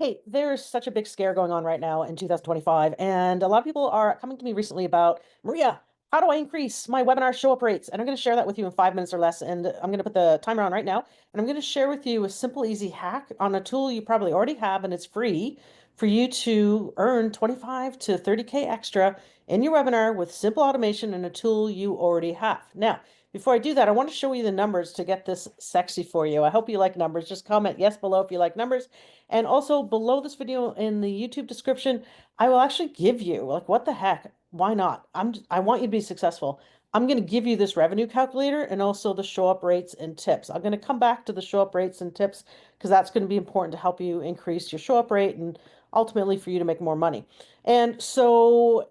Hey, there's such a big scare going on right now in 2025, and a lot of people are coming to me recently about, Maria, how do I increase my webinar show up rates? And I'm going to share that with you in 5 minutes or less. And I'm going to put the timer on right now. And I'm going to share with you a simple, easy hack on a tool you probably already have, and it's free for you to earn 25 to 30K extra in your webinar with simple automation and a tool you already have. Now, before I do that, I want to show you the numbers to get this sexy for you. I hope you like numbers. Just comment yes below if you like numbers. And also below this video in the YouTube description, I will actually give you, like, what the heck? Why not? I want you to be successful. I'm going to give you this revenue calculator and also the show up rates and tips. I'm going to come back to the show up rates and tips because that's going to be important to help you increase your show up rate and ultimately for you to make more money. And so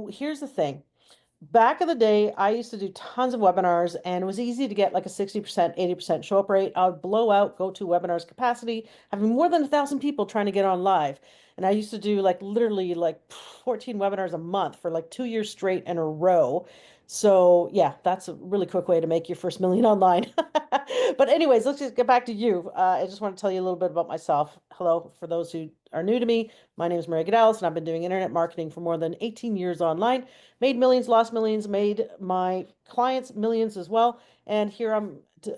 here's the thing. Back in the day, I used to do tons of webinars and it was easy to get like a 60%, 80% show up rate. I would blow out GoToWebinar's capacity, having more than 1,000 people trying to get on live. And I used to do like literally like 14 webinars a month for like 2 years straight in a row. So yeah, that's a really quick way to make your first million online. But anyways, let's just get back to you. I just want to tell you a little bit about myself. Hello, for those who are new to me, my name is Maria Gudelis, and I've been doing internet marketing for more than 18 years online. Made millions, lost millions, made my clients millions as well. And here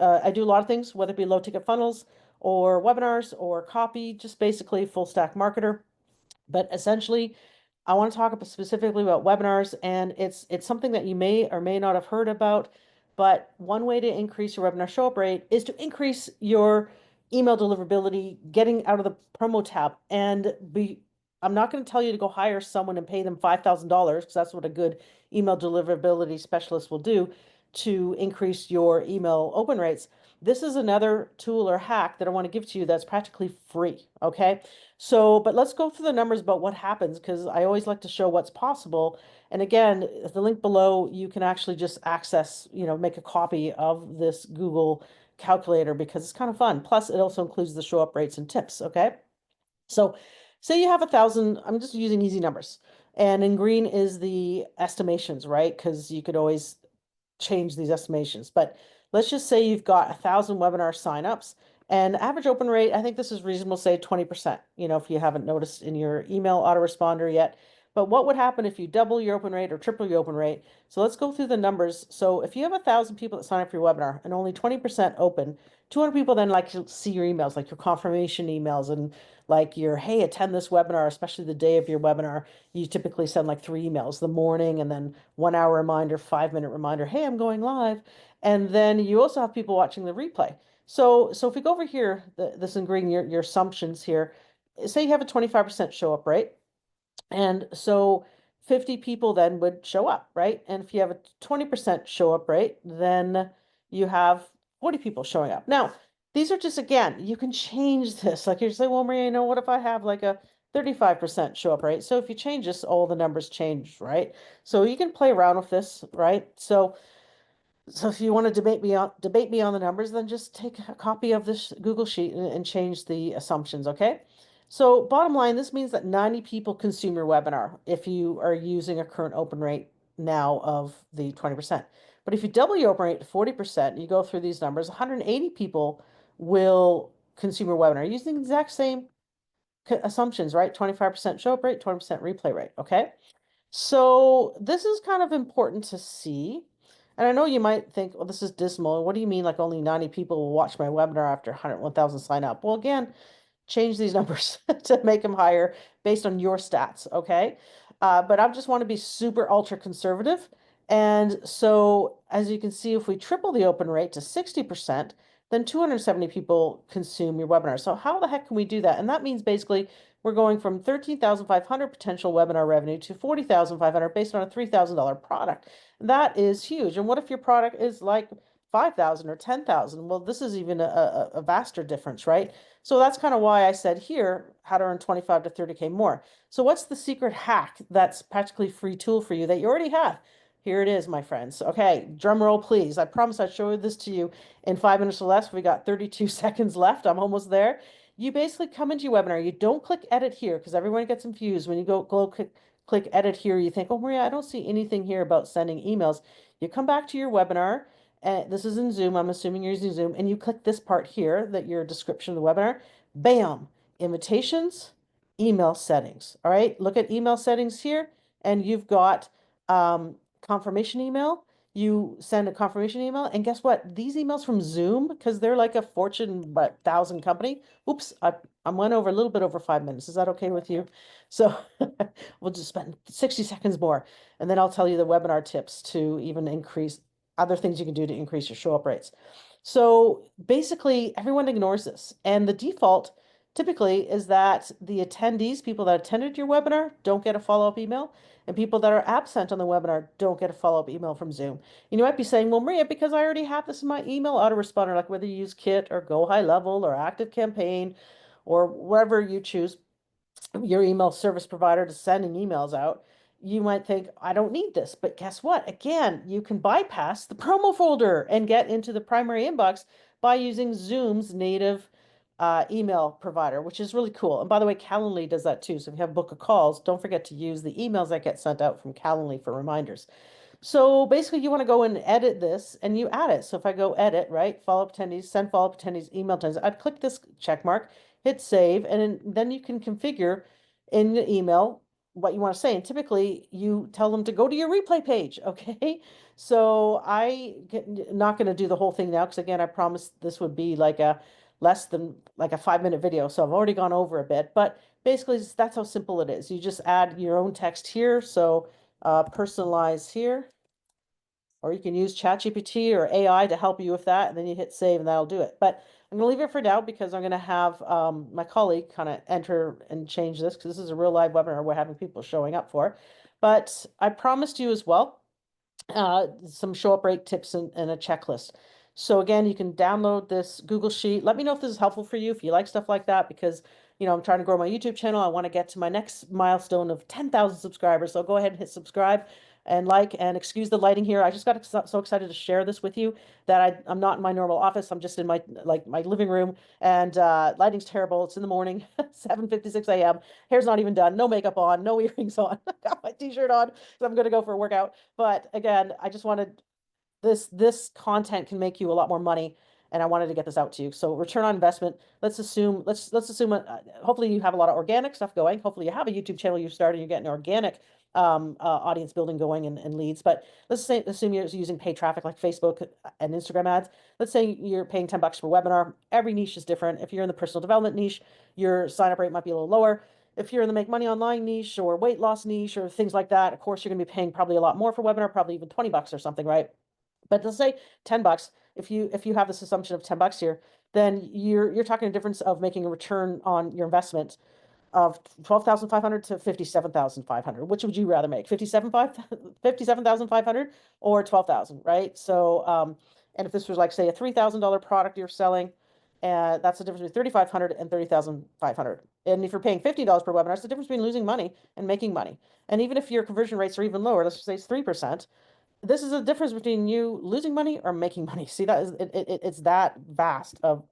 I do a lot of things, whether it be low ticket funnels or webinars or copy, just basically full stack marketer. But essentially, I want to talk specifically about webinars, and it's something that you may or may not have heard about. But one way to increase your webinar show up rate is to increase your email deliverability, getting out of the promo tab, and be. I'm not going to tell you to go hire someone and pay them $5,000 because that's what a good email deliverability specialist will do to increase your email open rates. This is another tool or hack that I want to give to you that's practically free. Okay. So, but let's go through the numbers about what happens because I always like to show what's possible. And again, the link below, you can actually just access, make a copy of this Google calculator because it's kind of fun. Plus, it also includes the show up rates and tips. Okay. So, say you have 1,000, I'm just using easy numbers. And in green is the estimations, right? Because you could always change these estimations. But let's just say you've got 1,000 webinar signups and average open rate, I think this is reasonable, say 20%, if you haven't noticed in your email autoresponder yet. But what would happen if you double your open rate or triple your open rate? So let's go through the numbers. So if you have 1,000 people that sign up for your webinar and only 20% open, 200 people then like to see your emails, like your confirmation emails and like your, hey, attend this webinar, especially the day of your webinar. You typically send like 3 emails, the morning and then 1 hour reminder, 5 minute reminder, hey, I'm going live. And then you also have people watching the replay. So if we go over here, this in green, your assumptions here, say you have a 25% show up rate. And so 50 people then would show up, right? And if you have a 20% show up rate, then you have 40 people showing up. Now, these are just, again, you can change this. Like you're saying, well, Maria, what if I have like a 35% show up rate? So if you change this, all the numbers change, right? So you can play around with this, right? So if you want to debate me on the numbers, then just take a copy of this Google sheet and change the assumptions, okay? So bottom line, this means that 90 people consume your webinar if you are using a current open rate now of the 20%. But if you double your open rate to 40%, you go through these numbers, 180 people will consume your webinar using the exact same assumptions, right? 25% show up rate, 20% replay rate, okay? So this is kind of important to see. And I know you might think, well, this is dismal. What do you mean like only 90 people will watch my webinar after 101,000 sign up? Well, again, change these numbers to make them higher based on your stats, okay? But I just want to be super ultra conservative. And so as you can see, if we triple the open rate to 60%, then 270 people consume your webinar. So how the heck can we do that? And that means basically we're going from 13,500 potential webinar revenue to 40,500 based on a $3,000 product. That is huge. And what if your product is like 5,000 or 10,000? Well, this is even a vaster difference, right? So that's kind of why I said here, how to earn 25 to 30K more. So what's the secret hack that's practically free tool for you that you already have? Here it is, my friends. Okay, drum roll, please. I promise I'd show this to you in 5 minutes or less. We got 32 seconds left. I'm almost there. You basically come into your webinar. You don't click edit here because everyone gets confused. When you go click edit here, you think, oh, Maria, I don't see anything here about sending emails. You come back to your webinar. And this is in Zoom. I'm assuming you're using Zoom. And you click this part here, that your description of the webinar. Bam! Invitations, email settings. All right, look at email settings here, and you've got confirmation email. You send a confirmation email, and guess what? These emails from Zoom, because they're like a Fortune what 1,000 company. Oops, I went over a little bit over 5 minutes. Is that okay with you? So we'll just spend 60 seconds more, and then I'll tell you the webinar tips to even increase other things you can do to increase your show up rates. So basically, everyone ignores this, and the default typically is that the attendees, people that attended your webinar, don't get a follow-up email, and people that are absent on the webinar don't get a follow-up email from Zoom. You might be saying, well, Maria, because I already have this in my email autoresponder, like whether you use Kit or Go High Level or Active Campaign or whatever you choose, your email service provider to sending emails out, you might think, I don't need this. But guess what? Again, you can bypass the promo folder and get into the primary inbox by using Zoom's native email provider, which is really cool. And by the way, Calendly does that too. So if you have a book of calls, don't forget to use the emails that get sent out from Calendly for reminders. So basically, you want to go and edit this and you add it. So if I go edit, right, follow-up attendees, send follow-up attendees, email attendees, I'd click this check mark, hit save, and then you can configure in the email what you want to say. And typically, you tell them to go to your replay page, okay? So not going to do the whole thing now because again, I promised this would be like a less than like a 5-minute video. So I've already gone over a bit, but basically that's how simple it is. You just add your own text here. So personalize here or you can use ChatGPT or AI to help you with that, and then you hit save and that'll do it. But I'm going to leave it for now because I'm going to have my colleague kind of enter and change this because this is a real live webinar we're having people showing up for. But I promised you as well some show up rate tips and a checklist. So again, you can download this Google Sheet. Let me know if this is helpful for you, if you like stuff like that, because I'm trying to grow my YouTube channel. I want to get to my next milestone of 10,000 subscribers. So go ahead and hit subscribe and like, and excuse the lighting here. I just got so excited to share this with you that I'm not in my normal office. I'm just in my living room, and lighting's terrible. It's in the morning, 7:56 a.m. Hair's not even done, no makeup on, no earrings on. Got my t-shirt on, so I'm gonna go for a workout. But again, I just wanted this content can make you a lot more money, and I wanted to get this out to you. So return on investment, let's assume hopefully you have a lot of organic stuff going. Hopefully you have a YouTube channel you're starting, you're getting organic audience building going and leads. But assume you're using paid traffic like Facebook and Instagram ads. Let's say you're paying $10 per webinar. Every niche is different. If you're in the personal development niche, your sign up rate might be a little lower. If you're in the make money online niche or weight loss niche or things like that, of course, you're going to be paying probably a lot more for webinar, probably even $20 or something, right? But let's say $10. If you have this assumption of $10 here, then you're talking a difference of making a return on your investment of 12,500 to 57,500. Which would you rather make? 57,500 or 12,000, right? So and if this was like say a $3,000 product you're selling, that's the difference between 3,500 and 30,500. And if you're paying $50 per webinar, it's the difference between losing money and making money. And even if your conversion rates are even lower, let's just say it's 3%, this is a difference between you losing money or making money. See, that is it's that vast of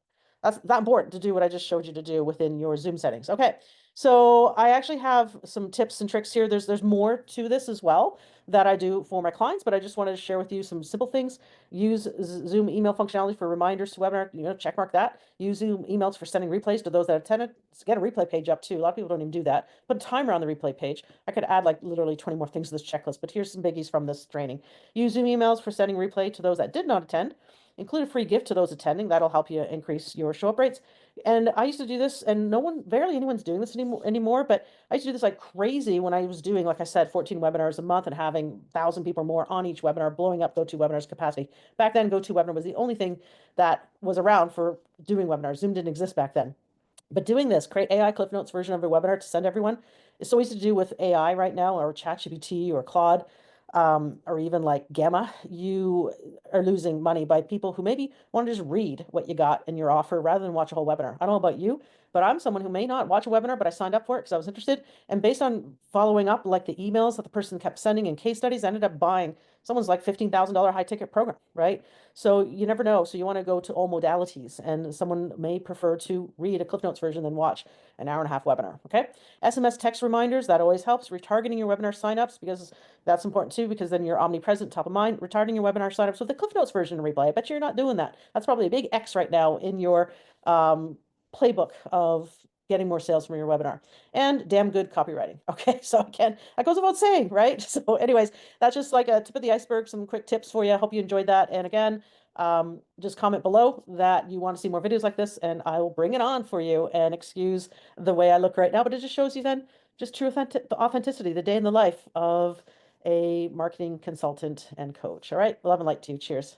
that's that important to do what I just showed you to do within your Zoom settings. Okay, so I actually have some tips and tricks here. There's more to this as well that I do for my clients, but I just wanted to share with you some simple things. Use Zoom email functionality for reminders to webinar, check mark that. Use Zoom emails for sending replays to those that attended. Get a replay page up too. A lot of people don't even do that. Put a timer on the replay page. I could add like literally 20 more things to this checklist, but here's some biggies from this training. Use Zoom emails for sending replay to those that did not attend. Include a free gift to those attending. That'll help you increase your show up rates. And I used to do this, and barely anyone's doing this anymore, but I used to do this like crazy when I was doing, like I said, 14 webinars a month and having 1,000 people or more on each webinar, blowing up GoToWebinar's capacity. Back then, GoToWebinar was the only thing that was around for doing webinars. Zoom didn't exist back then. But doing this, create AI Cliff Notes version of your webinar to send everyone. It's so easy to do with AI right now, or ChatGPT or Claude, or even like Gamma. You are losing money by people who maybe want to just read what you got in your offer rather than watch a whole webinar. I don't know about you, but I'm someone who may not watch a webinar, but I signed up for it because I was interested. And based on following up, like the emails that the person kept sending and case studies, I ended up buying someone's like $15,000 high ticket program, right? So you never know. So you want to go to all modalities, and someone may prefer to read a Cliff Notes version than watch an hour and a half webinar. Okay. SMS text reminders, that always helps. Retargeting your webinar signups, because that's important too, because then you're omnipresent, top of mind. Retargeting your webinar signups with the Cliff Notes version of replay. I bet you're not doing that. That's probably a big X right now in your playbook of getting more sales from your webinar. And damn good copywriting. Okay, so again, that goes without saying, right? So anyways, that's just like a tip of the iceberg, some quick tips for you. I hope you enjoyed that. And again, just comment below that you want to see more videos like this, and I will bring it on for you. And excuse the way I look right now, but it just shows you then just true authenticity, the day in the life of a marketing consultant and coach. All right, love and light to you. Cheers.